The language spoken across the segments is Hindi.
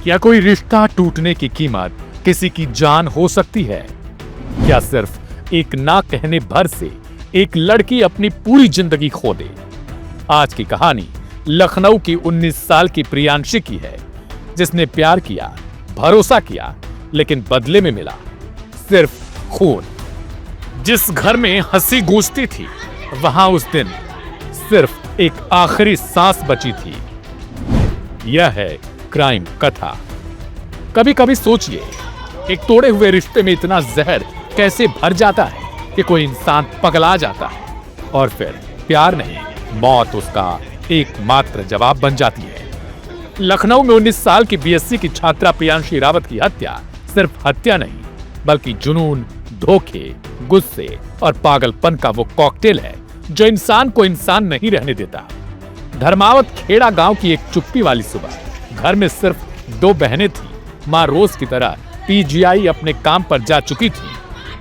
क्या कोई रिश्ता टूटने की कीमत किसी की जान हो सकती है? क्या सिर्फ एक ना कहने भर से एक लड़की अपनी पूरी जिंदगी खो दे? आज की कहानी लखनऊ की 19 साल की प्रियांशी की है, जिसने प्यार किया, भरोसा किया, लेकिन बदले में मिला सिर्फ खून। जिस घर में हंसी गूंजती थी, वहां उस दिन सिर्फ एक आखिरी सांस बची थी। यह है क्राइम कथा। कभी कभी सोचिए, एक तोड़े हुए रिश्ते में इतना जहर कैसे भर जाता है कि कोई इंसान पगला जाता है और फिर प्यार नहीं, मौत उसका एकमात्र जवाब बन जाती है। लखनऊ में 19 साल की बीएससी की छात्रा प्रियांशी रावत की हत्या सिर्फ हत्या नहीं, बल्कि जुनून, धोखे, गुस्से और पागलपन का वो कॉकटेल है जो इंसान को इंसान नहीं रहने देता। धर्मावत खेड़ा गांव की एक चुप्पी वाली सुबह, घर में सिर्फ 2 बहनें थी। माँ रोज की तरह पीजीआई अपने काम पर जा चुकी थी।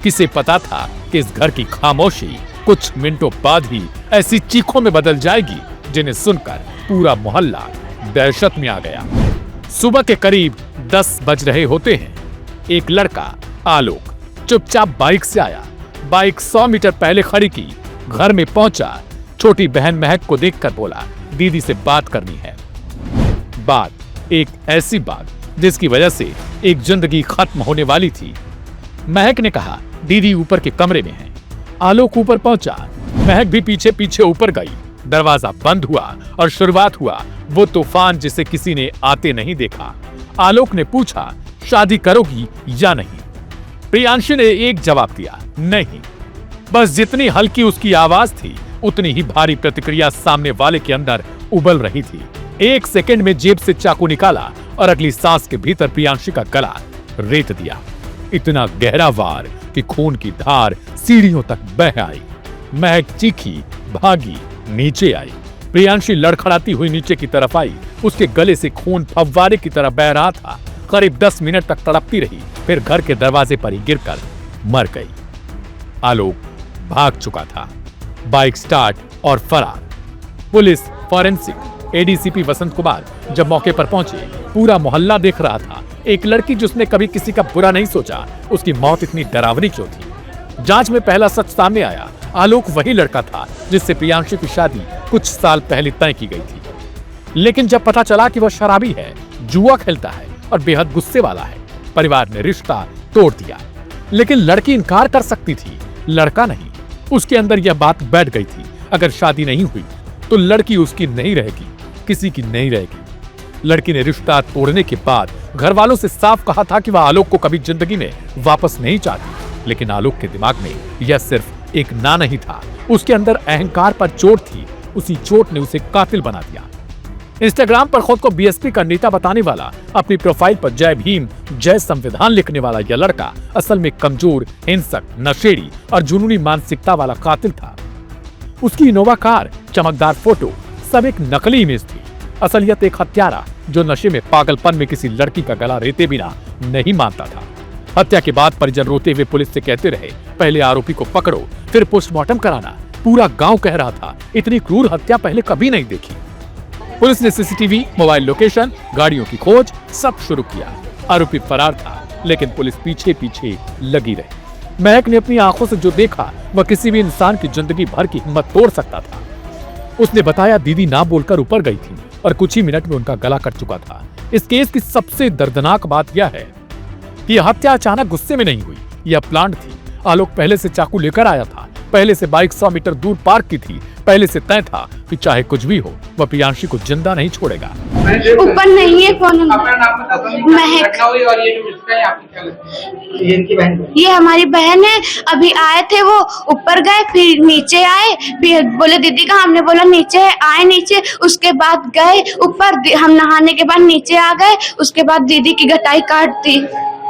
किसे पता था कि इस घर की खामोशी कुछ मिनटों बाद ही ऐसी चीखों में बदल जाएगी जिन्हें सुनकर पूरा मोहल्ला दहशत में आ गया। सुबह के करीब 10 बज रहे होते हैं। एक लड़का आलोक चुपचाप बाइक से आया। बाइक 100 मीटर पहले खड़ी की, घर में पहुंचा, छोटी बहन महक को देखकर बोला, दीदी से बात करनी है। बात एक ऐसी बात जिसकी वजह से एक जिंदगी खत्म होने वाली थी। महक ने कहा, दीदी ऊपर के कमरे में है। आलोक ऊपर पहुंचा। महक भी पीछे पीछे ऊपर गई। दरवाजा बंद हुआ और शुरुआत हुआ वो तूफान जिसे किसी ने आते नहीं देखा। आलोक ने पूछा, शादी करोगी या नहीं? प्रियांशी ने एक जवाब दिया, नहीं। बस जितनी हल्की उसकी आवाज थी, उतनी ही भारी प्रतिक्रिया सामने वाले के अंदर उबल रही थी। 1 सेकंड में जेब से चाकू निकाला और अगली सांस के भीतर प्रियांशी का गला रेत दिया। इतना गहरा वार कि खून की धार सीढ़ियों तक बह आई। महक चीखी, भागी, नीचे आई। प्रियांशी लड़खड़ाती हुई नीचे की तरफ आई। उसके गले से खून फव्वारे की तरह बह रहा था। करीब 10 मिनट तक तड़पती रही, फिर घर के दरवाजे पर ही गिरकर मर गई। आलोक भाग चुका था, बाइक स्टार्ट और फरार। पुलिस, फॉरेंसिक, एडीसीपी वसंत कुमार जब मौके पर पहुंचे, पूरा मोहल्ला देख रहा था। एक लड़की जिसने कभी किसी का बुरा नहीं सोचा, उसकी मौत इतनी डरावनी क्यों थी? जांच में पहला सच सामने आया। आलोक वही लड़का था जिससे प्रियांशी की शादी कुछ साल पहले तय की गई थी। लेकिन जब पता चला कि वह शराबी है, जुआ खेलता है और बेहद गुस्से वाला है, परिवार ने रिश्ता तोड़ दिया। लेकिन लड़की इनकार कर सकती थी, लड़का नहीं। उसके अंदर यह बात बैठ गई थी, अगर शादी नहीं हुई तो लड़की उसकी नहीं रहेगी, किसी की नहीं रहेगी। लड़की ने रिश्ता तोड़ने के बाद घर वालों से साफ कहा था कि वह आलोक को कभी जिंदगी में वापस नहीं चाहती। लेकिन आलोक के दिमाग में यह सिर्फ एक ना नहीं था, उसके अंदर अहंकार पर चोट थी। उसी चोट ने उसे कातिल बना दिया। इंस्टाग्राम पर खुद को बीएसपी का नेता बताने वाला, अपनी प्रोफाइल पर जय भीम, जय संविधान लिखने वाला यह लड़का असल में कमजोर, हिंसक, नशेड़ी और जुनूनी मानसिकता वाला कातिल था। उसकी इनोवा कार, चमकदार फोटो, सब एक नकली इमेज थी। असलियत एक हत्यारा जो नशे में, पागलपन में किसी लड़की का गला रेते बिना नहीं मानता था। हत्या के बाद परिजन रोते हुए पुलिस से कहते रहे, पहले आरोपी को पकड़ो, फिर पोस्टमार्टम कराना। पूरा गांव कह रहा था, इतनी क्रूर हत्या पहले कभी नहीं देखी। पुलिस ने सीसीटीवी, मोबाइल लोकेशन, गाड़ियों की खोज सब शुरू किया। आरोपी फरार था, लेकिन पुलिस पीछे पीछे लगी रही। महक ने अपनी आंखों से जो देखा, वह किसी भी इंसान की जिंदगी भर की हिम्मत तोड़ सकता था। उसने बताया, दीदी ना बोलकर ऊपर गई थी और कुछ ही मिनट में उनका गला कट चुका था। इस केस की सबसे दर्दनाक बात यह है कि यह हत्या अचानक गुस्से में नहीं हुई, यह प्लांट थी। आलोक पहले से चाकू लेकर आया था, पहले से बाइक 100 मीटर दूर पार्क की थी, पहले से तय था कि चाहे कुछ भी हो, वह प्रियांशी को जिंदा नहीं छोड़ेगा। ऊपर नहीं है कौन? महक। ये हमारी बहन है। अभी आए थे, वो ऊपर गए, फिर नीचे आए, फिर बोले दीदी का, हमने बोला नीचे है, आए नीचे। उसके बाद गए ऊपर, हम नहाने के बाद नीचे आ गए। उसके बाद दीदी की घटाई काट दी।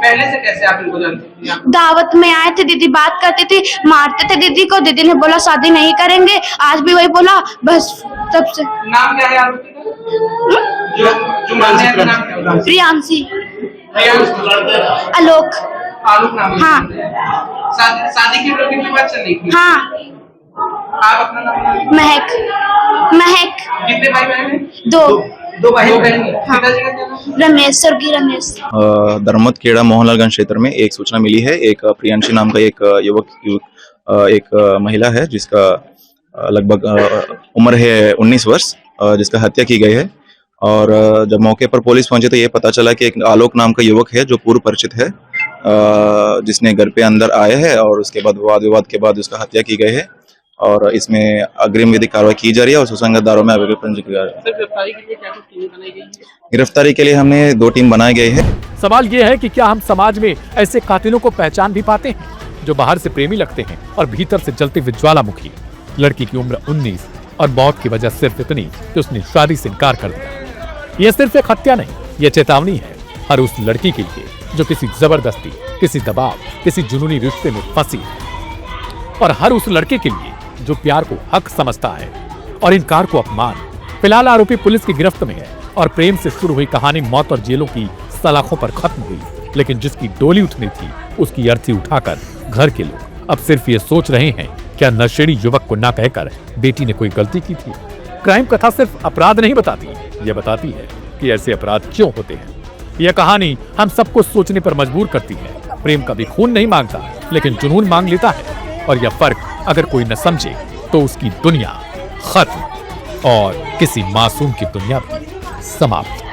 पहले से कैसे आप इनको जानती थी? दावत में आए थे, दीदी बात करती थी, मारते थे दीदी को। दीदी ने बोला शादी नहीं करेंगे, आज भी वही बोला, बस तब से। नाम क्या है आरोपी का? जो मारने आया था, नाम क्या है? प्रियांशी। आलोक। आलोक नाम है? हाँ। शादी की प्रक्रिया की बात चल रही थी? हाँ। आप अपना नाम? महक। महक। कितने भाई बहन हैं? 2। दो बहन पिताजी का क्या नाम? रमेश और की रमेश। धर्मत खेड़ा मोहनलालगंज क्षेत्र में एक सूचना मिली है। एक प्रियांशी नाम का एक एक महिला है जिसका लगभग उम्र है 19 वर्ष, जिसका हत्या की गई है। और जब मौके पर पुलिस पहुंची तो ये पता चला कि एक आलोक नाम का युवक है जो पूर्व परिचित है, जिसने घर पे अंदर आए हैं और उसके बाद वाद विवाद के बाद उसका हत्या की गई है। और इसमें अग्रिम विधिक कार्रवाई की जा रही है और सुसंगत धाराओं में आवेदन पंजीकृत किया जा रहा है। गिरफ्तारी के लिए क्या कुछ टीमें बनाई गई है? गिरफ्तारी के लिए हमने 2 टीम बनाई गई है। सवाल यह है कि क्या हम समाज में ऐसे कातिलों को पहचान भी पाते हैं जो बाहर से प्रेमी लगते हैं और भीतर से जलते हुए ज्वालामुखी। लड़की की उम्र 19 और मौत की वजह सिर्फ इतनी कि उसने शादी से इनकार कर दिया। यह सिर्फ एक हत्या नहीं, यह चेतावनी है हर उस लड़की के लिए जो किसी जबरदस्ती, किसी दबाव, किसी जुनूनी रिश्ते में फंसी है, और हर उस लड़के के लिए जो प्यार को हक समझता है और इनकार को अपमान। फिलहाल आरोपी पुलिस की गिरफ्त में है और प्रेम से शुरू हुई कहानी मौत और जेलों की सलाखों पर खत्म हुई। लेकिन जिसकी डोली उठनी थी उसकी अर्थी उठाकर घर के लोग अब सिर्फ ये सोच रहे हैं, क्या नशेड़ी युवक को ना कहकर बेटी ने कोई गलती की थी? क्राइम कथा सिर्फ अपराध नहीं बताती, यह बताती है कि ऐसे अपराध क्यों होते हैं। यह कहानी हम सबको सोचने पर मजबूर करती है। प्रेम कभी खून नहीं मांगता, लेकिन जुनून मांग लेता है। और यह फर्क अगर कोई न समझे तो उसकी दुनिया खत्म और किसी मासूम की दुनिया भी समाप्त।